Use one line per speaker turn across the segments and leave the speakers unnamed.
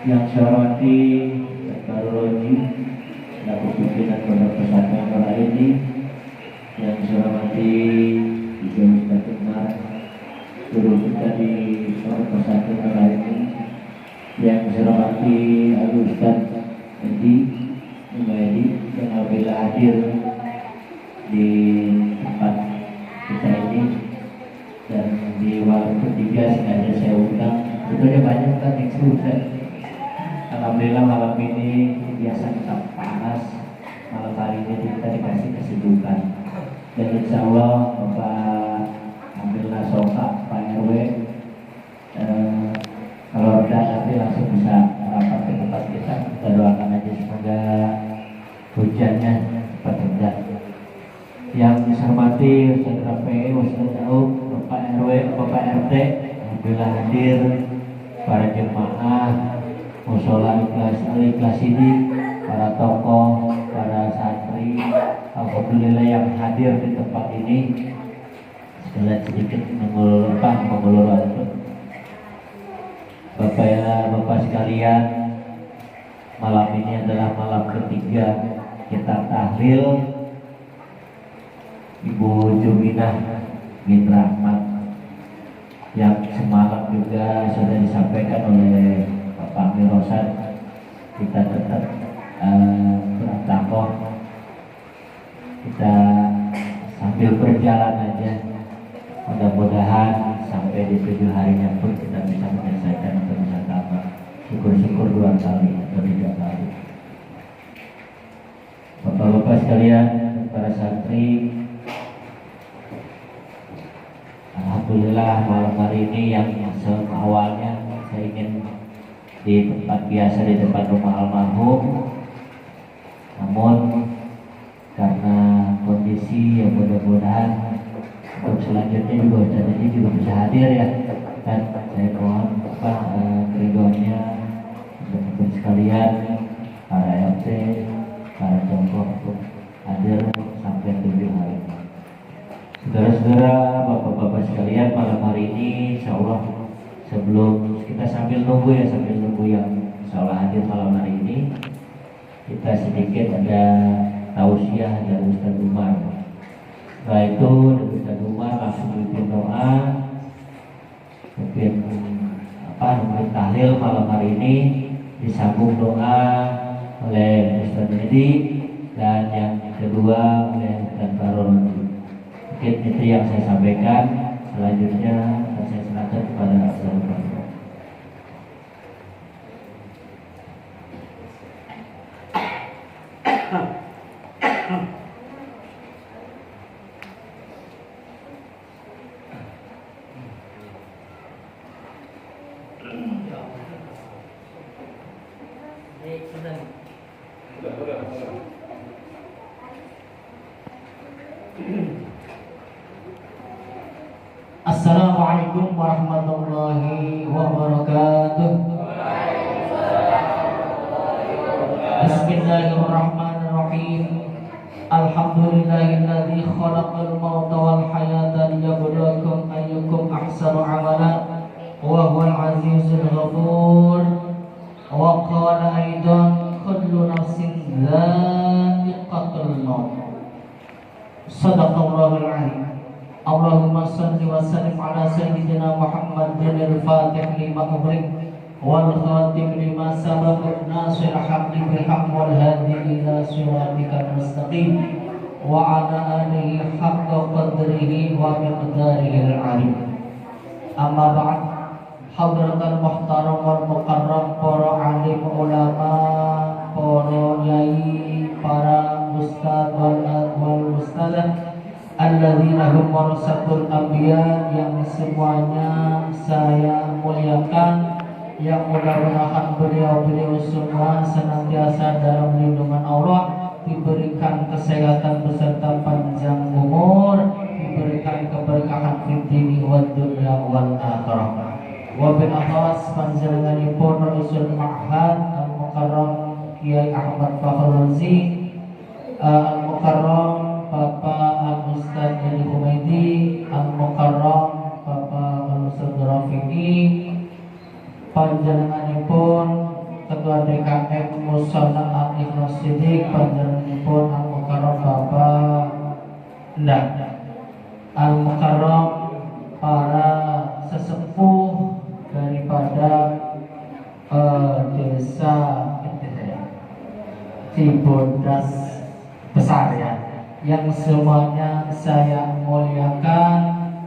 Yang saya hormati Dr. Roji selaku pimpinan Pondok Pesantren Nurul ini, yang saya hormati Ibu Ustaz Umar, guru kita di Pondok Pesantren Nurul ini, yang saya hormati Abu Ustaz Edi yang apabila hadir di tempat kita ini dan di waktu ketiga sengaja saya undang. Sebetulnya banyak kan yang sudah. Alhamdulillah malam ini biasa tetap panas, malam hari ini kita dikasih kesibukan. Dan insya Allah Bapak Alhamdulillah Soka, Pak RW, kalau udah nanti langsung bisa merapat ke tempat kita. Kita doakan aja semoga hujannya cepat reda. Yang saya hormati Ustaz Rafi, Ustaz Aub, Bapak RW, Bapak RT, Alhamdulillah hadir, para jemaah Musola Ikhlas ini, para tokoh, para santri, alhamdulillah yang hadir di tempat ini. Sekalian sedikit mengulur waktu. Bapak sekalian, malam ini adalah malam ketiga kita tahlil Ibu Juminah bin Rahmat, yang semalam juga sudah disampaikan oleh Pak Mirosan. Kita tetap bertakoh, kita sambil berjalan aja, mudah-mudahan sampai di 7 harinya pun kita bisa menyelesaikan atau bisa tambah, syukur-syukur 2 kali atau 3 kali. Bapak-bapak sekalian, para santri, alhamdulillah malam hari ini yang awalnya saya ingin di tempat biasa, di tempat rumah almarhum, namun karena kondisi yang mudah-mudahan untuk selanjutnya juga Ustaz ini juga bisa hadir ya, dan saya mohon keriduannya teman-teman sekalian, para RT, para tokoh untuk hadir sampai 7 hari. Saudara-saudara, bapak-bapak sekalian, malam hari ini insya Allah, sebelum kita sambil nunggu yang insya Allah hadir malam hari ini, kita sedikit ada tausiah dari Ustaz Umar. Setelah itu dari Ustaz Umar langsung bikin doa, bikin tahlil malam hari ini, disambung doa oleh Ustaz Edi, dan yang kedua oleh Ustaz Barol. Mungkin itu yang saya sampaikan. Selanjutnya saya serahkan kepada Ustaz Umar.
Assalamualaikum warahmatullahi wabarakatuh. Bismillahirrahmanirrahim. Alhamdulillahilladzi khalaqal mauta wal hayata liyabluwakum ayyukum ahsanu amala wa huwal azizul ghafur. Wa qala aidan kullu nafsin dha'iqatul maut. Shadaqallahul azim. Allahumma salli wa sallim ala sayyidina Muhammadin al-fatih lima ughliq wal khatim lima sabaq nasir haqqi bil haqq wal hadi ila siratikal mustaqim wa ala alihi haqqa qadrihi wa miqdarihi al-alim. Amma ba'd, hadratal muhtaram wal mukarram, para alim ulama, para yai, para ustaz wal ustadzah, alladzina hum warasatul anbiya, yang semuanya saya muliakan, yang mudah-mudahan beliau semua senantiasa dalam lindungan Allah, diberikan kesehatan beserta panjang umur, diberikan keberkahan fid dini wad dunya wal akhirah. Wabil akhwas panjenenganipun Raisul Ma'had Al-Mukarram Kiai Ahmad Fakhrul Razi Al-Mukarram Bapak Al-Ustaz Edi Humaydi, Al-Mukarram Bapak Al-Ustaz Rafi'i, panjenenganipun Ketua DKM Musana Al-Ikhlas Sidik, panjenenganipun Al-Mukarram Bapak Ndak Al-Mukarram para sesepuh daripada desa Cibodas besar ya, yang semuanya saya muliakan,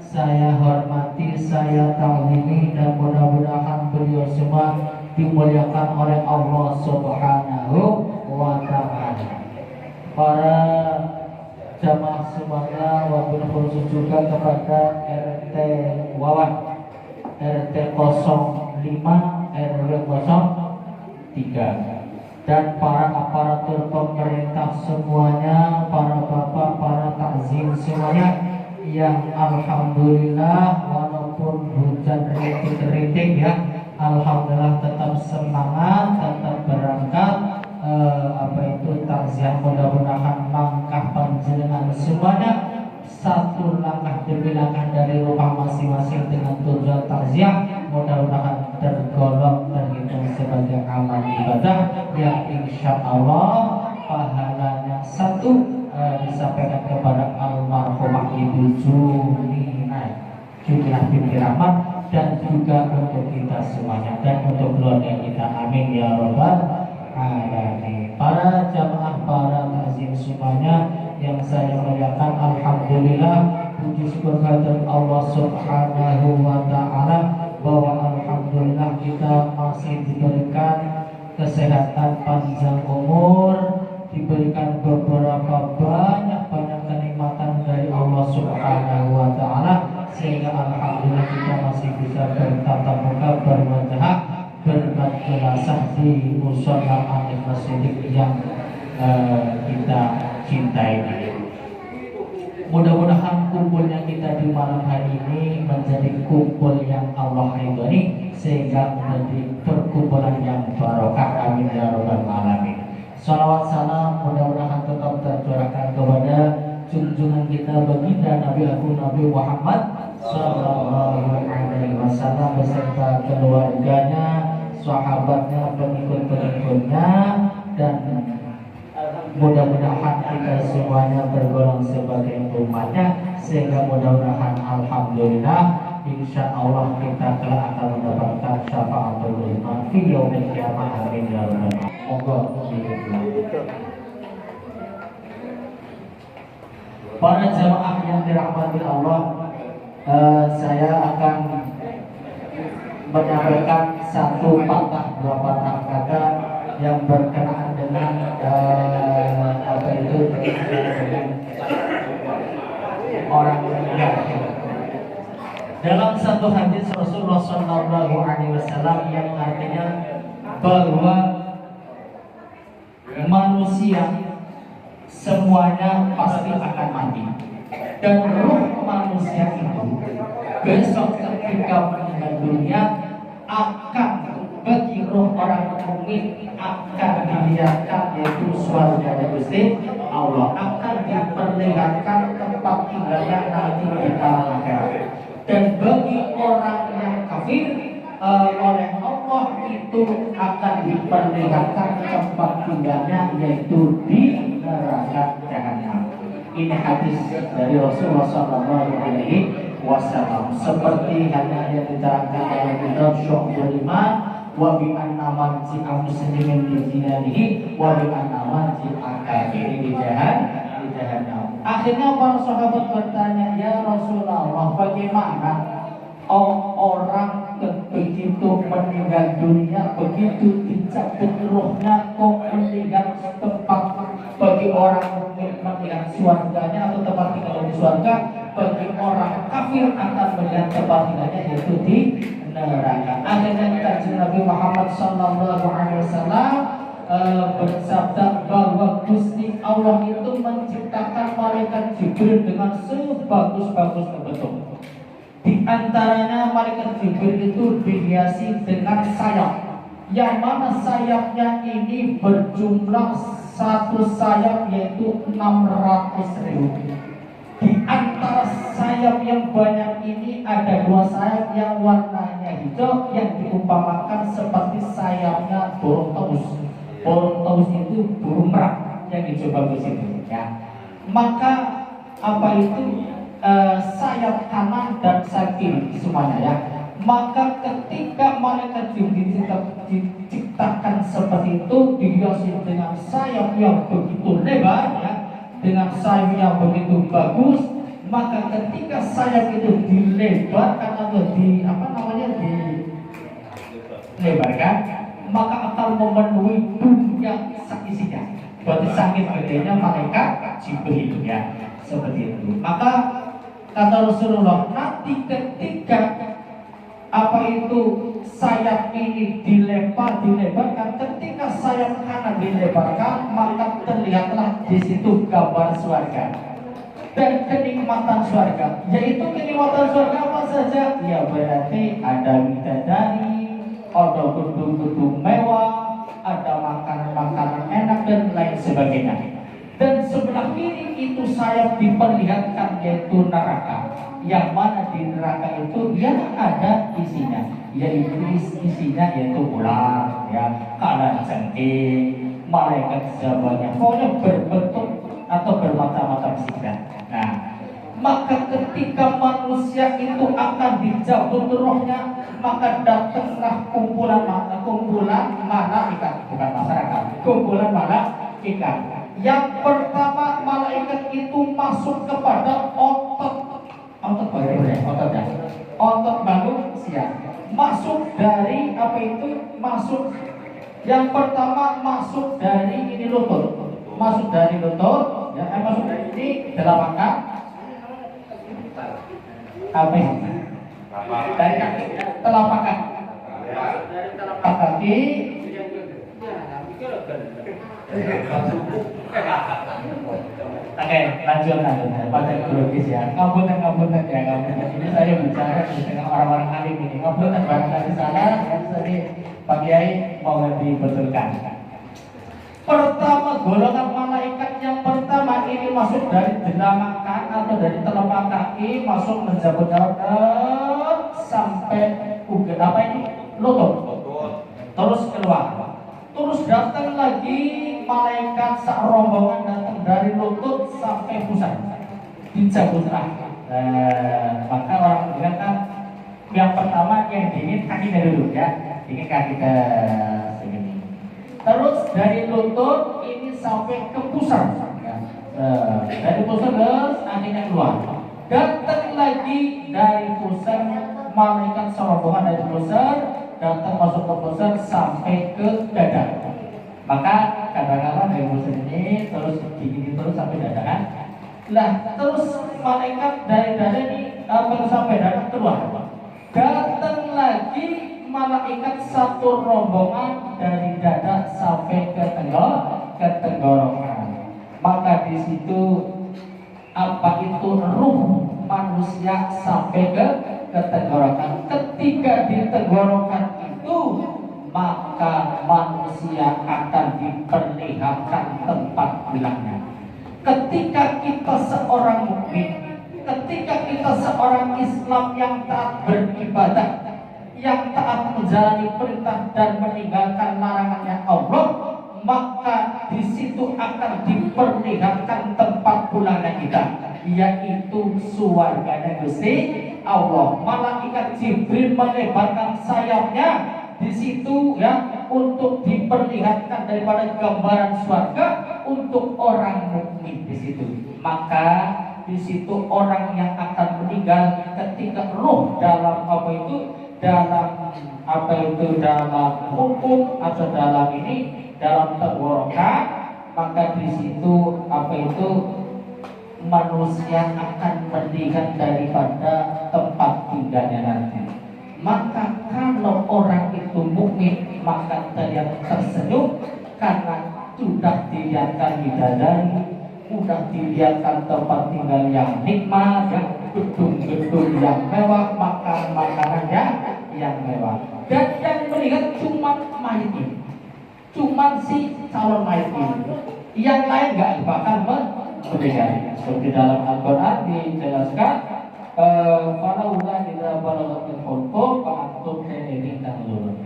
saya hormati, saya ta'zimi, dan mudah-mudahan beliau semua dimuliakan oleh Allah Subhanahu wa ta'ala. Para jamaah semuanya, wabil khusus juga kepada RT Wawan, RT 05 RW 03, dan para aparatur pemerintah semuanya, para bapak, para takzim semuanya, yang alhamdulillah walaupun hujan rintik-rintik ya, alhamdulillah tetap semangat, tetap berangkat. Takziah, mudah-mudahan langkah panjenengan semuanya satu langkah demi langkah dari rumah masing-masing dengan tujuan takziah, mudah-mudahan tergolong terhitung sebagai amal ibadah yang insya Allah pahalanya satu disampaikan kepada almarhumah Ibu Juminah binti Rahmat, dan juga untuk kita semuanya dan untuk keluarga kita, amin ya rabbal alamin. Para jamaah, para takzim semuanya yang saya muliakan, alhamdulillah, puji syukur kehadirat Allah Subhanahu wa ta'ala bahwa alhamdulillah kita masih diberikan kesehatan panjang umur, diberikan beberapa banyak kenikmatan dari Allah Subhanahu wa ta'ala, sehingga alhamdulillah kita masih bisa bertatap muka, berwajah, berbahagia di mushola Al-Ikhlas Sidik yang kita cintai. Mudah-mudahan kumpulnya kita di malam hari ini menjadi kumpul yang Allah ridhoi, sehingga menjadi perkumpulan yang barokah, amin ya rabbal alamin. Salawat salam mudah-mudahan tetap tercurahkan kepada junjungan kita baginda Nabi Agung Nabi Muhammad sallallahu alaihi wasallam beserta keluarganya, sahabatnya, pengikut-pengikutnya, dan mudah-mudahan kita semuanya tergolong sebagai umatnya, sehingga mudah-mudahan alhamdulillah insya Allah kita telah akan mendapatkan syafaatul uzma fi yaumil qiyamah, amin ya rabbal alamin. Monggo para jamaah yang dirahmati Allah, saya akan menyampaikan satu patah dua patah kata yang berkenaan dengan dengan orang meninggal. Dalam satu hadis Rasulullah SAW yang artinya bahwa manusia semuanya pasti akan mati, dan ruh manusia itu besok ketika meninggal dunia akan, bagi ruh orang mukmin akan dilihatkan, yaitu surga Gusti Allah, akan diperlihatkan tempat tinggalnya nanti di alam akhirat. Dan bagi orang yang kafir, oleh Allah itu akan diperlihatkan tempat tinggalnya, yaitu di neraka jahanam. Ini hadis dari Rasulullah SAW, seperti halnya yang diterangkan oleh kitab Syu'bul Iman, wa bi anna man ji'a muslimin bi dinarihi wa bi anna man ji'a kafirin di jahannam. Akhirnya para sahabat bertanya, ya Rasulullah, bagaimana orang begitu meninggal dunia, begitu dicabut ruhnya, kok melihat tempat bagi orang mukmin melihat surganya atau tempat tinggal di surga, bagi orang kafir akan melihat tempat tinggalnya yaitu di neraka. Akhirnya Kanjeng Nabi Muhammad SAW bersabda bahwa Gusti Allah itu menciptakan malaikat Jibril dengan sebagus-bagusnya bentuk. Di antaranya malaikat Jibril itu dihiasi dengan sayap, yang mana sayapnya ini berjumlah satu sayap yaitu 600.000. Di antara sayap yang banyak ini ada dua sayap yang warnanya hijau yang diumpamakan seperti sayapnya burung taus. Burung taus itu burung merak yang hijau bagus itu ya. Maka apa itu sayap kanan dan sayap kiri semuanya ya. Maka ketika malaikat Jibril diciptakan seperti itu dihiasi dengan sayap yang begitu lebar ya, dengan sayap yang begitu bagus, maka ketika sayap itu dilebarkan atau dilebarkan, maka akan memenuhi dunia isinya. Berarti sangat gedenya malaikat Jibril ya, seperti itu. Maka kata Rasulullah, nanti ketika apa itu sayap ini dilebarkan, ketika sayap kanan dilebarkan, maka terlihatlah di situ gambar surga dan kenikmatan surga. Yaitu kenikmatan surga apa saja? Ya berarti ada bidadari, ada gedung-gedung mewah, ada makanan-makanan enak dan lain sebagainya. Dan sebelah kiri itu sayap diperlihatkan yaitu neraka, yang mana di neraka itu yang ada isinya, yaitu isinya yaitu ular, ya, kalajengking, malaikat sebanyak, pokoknya berbentuk atau bermacam-macam sikap. Nah, maka ketika manusia itu akan dicabut rohnya, maka datanglah kumpulan malaikat, bukan masyarakat, kumpulan malaikat. Yang pertama malaikat itu masuk kepada otot manusia. Masuk dari apa itu? Yang pertama masuk dari ini lutut. Masuk dari lutut, ya, masuk dari ini telapak kaki. Dari kaki telapak kaki. Dari telapak kaki. Oke, lanjut pada logis ya. Ngapunten ya. Ini saya bicara dengan orang-orang alim ini. Ngapunten barangkali salah, ya tadi Pak Kiai mau dibetulkan. Pertama, golongan malaikat yang pertama ini masuk dari jelamakan atau dari telapak kaki, masuk menjabut sampai lutut. Terus keluar. Terus datang lagi malaikat rombongan datang dari lutut sampai pusat, dicabut maka orang bilang kan yang pertama yang dingin kakinya dulu ya, dingin kaki ke sini. Terus dari lutut ini sampai ke pusat, ya. Dari pusat terus akhirnya keluar. Datang lagi dari pusat malaikat rombongan dari pusat datang masuk ke pusat sampai ke dada. Maka kadang-kadang dari pusat ini terus gini terus sampai dada kan. Lah terus malaikat dari dada ini sampai dada keluar. Datang lagi malaikat satu rombongan dari dada sampai ke tenggorokan. Maka di situ apa itu ruh manusia sampai ke tenggorokan. Ketika di tenggorokan itu, maka manusia akan diperlihatkan tempat pulangnya. Ketika kita seorang mukmin, ketika kita seorang Islam yang taat beribadah, yang taat menjalani perintah dan meninggalkan larangannya Allah, maka di situ akan diperlihatkan tempat pulangnya kita, yaitu surganya Gusti Allah. Malaikat Jibril melebarkan sayapnya di situ ya, untuk diperlihatkan daripada gambaran surga untuk orang mukmin di situ. Maka di situ orang yang akan meninggal ketika roh dalam dalam hukum atau dalam tenggorokan, maka di situ manusia akan melihat daripada tempat tinggalnya nanti. Maka kalau orang itu mukmin, maka terlihat tersenyum karena sudah dilihatkan bidadari, sudah dilihatkan tempat tinggal yang nikmat, ya, gedung-gedung yang mewah, makan-makanannya yang mewah. Dan yang melihat cuma mayit ini, cuma si calon mayit ini, yang lain nggak bahkan melihat. Seperti dalam Al-Quran dijelaskan, falaula idza balaghatil hulqum fa'antum hina tanzurun.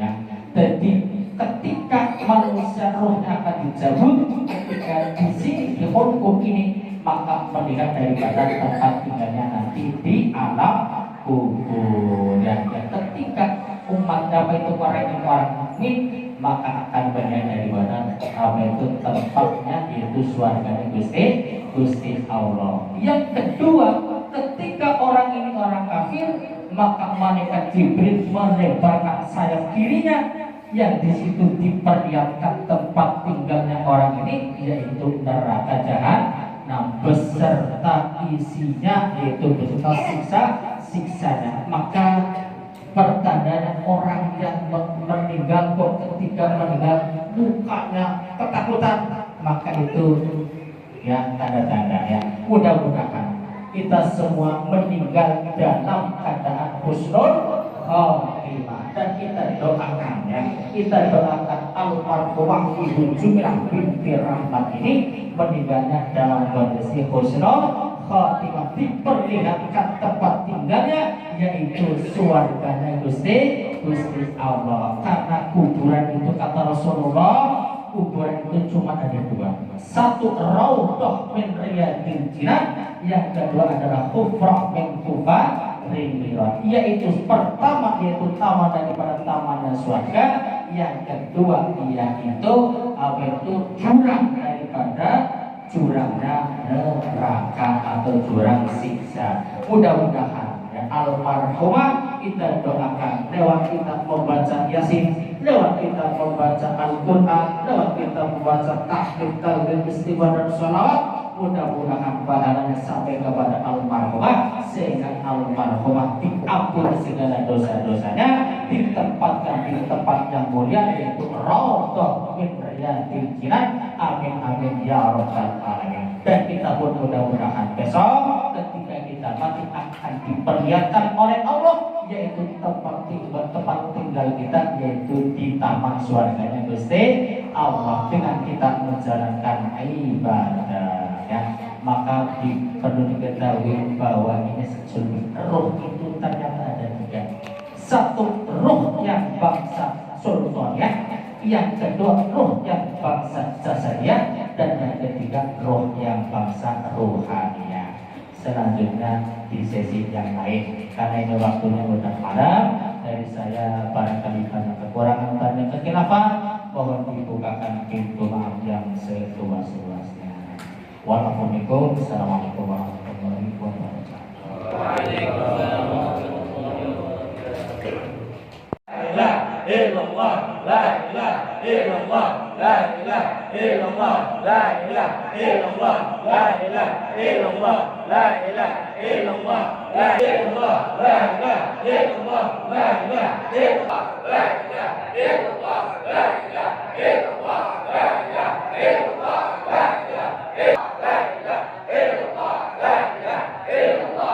Jadi ketika manusia rohnya akan dicabut, ketika di sini di hulqum ini, maka melihat daripada tempat tinggalnya nanti di alam kubur. Dan ketika umatnya itu orang mukmin, maka akan banyak daripada apa itu tempatnya, yaitu surganya Gusti Allah. Yang kedua, ketika orang ini orang kafir, maka malaikat Jibril melebarkan sayap kirinya, yang di situ diperlihatkan tempat tinggalnya orang ini, yaitu neraka jahanam beserta isinya, yaitu beserta siksanya. Maka pertandanya orang yang meninggal ketika meninggal mukanya ketakutan, maka itu ya tanda-tanda ya. Mudah-mudahan kita semua meninggal dalam keadaan husnul khotimah, dan kita doakan ya, kita doakan almarhumah Ibu Jumilah binti Rahmat ini meninggalnya dalam kondisi husnul khotimah, diperlihatkan tempat tinggalnya, yaitu surganya Gusti Allah. Karena kuburan itu kata Rasulullah, kuburan itu cuma ada dua. Satu raudhah min riyadil jinan, yang kedua adalah hufrah min hufaril niran. Yaitu pertama yaitu taman daripada tamannya surga, yang kedua yaitu apa itu jurang daripada jurangnya neraka atau jurang siksa. Mudah-mudahan ya, almarhumah kita doakan lewat kita membaca Yasin, lewat kita membaca Al-Quran, lewat kita membaca tahlil, talbih, istighfar dan sholawat. Mudah-mudahan pahalanya sampai kepada almarhumah, sehingga almarhumah diampuni segala dosa-dosanya, ditempatkan di tempat yang mulia, yaitu raudhah min riyadil jinan. Amin amin ya rabbal alamin. Dan kita pun mudah-mudahan besok ketika kita mati akan diperlihatkan oleh Allah, yaitu tempat tinggal kita, yaitu di taman surganya Gusti Allah, dengan kita menjalankan ibadah ya. Maka perlu diketahui bahwa ini sesungguhnya roh itu ternyata ada tiga. Satu, roh yang bangsa sultaniyah, yang kedua roh yang bangsa jasadiyah, dan yang ketiga roh yang bangsa rohaniyah. Selanjutnya di sesi yang lain, karena ini waktunya sudah malam, dari saya barangkali banyak kekurangan dan kekhilafan, mohon dibukakan pintu maaf yang seluas-luasnya. Wassalamualaikum warahmatullahi wabarakatuh. Waalaikumsalam warahmatullahi wabarakatuh. La ilaha illallah, la ilaha illallah, la ilaha illallah, la ilaha illallah, la ilaha illallah, la ilaha illallah, la ilaha illallah, la ilaha illallah, la ilaha illallah, la ilaha illallah, la ilaha illallah, la ilaha illallah.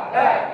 La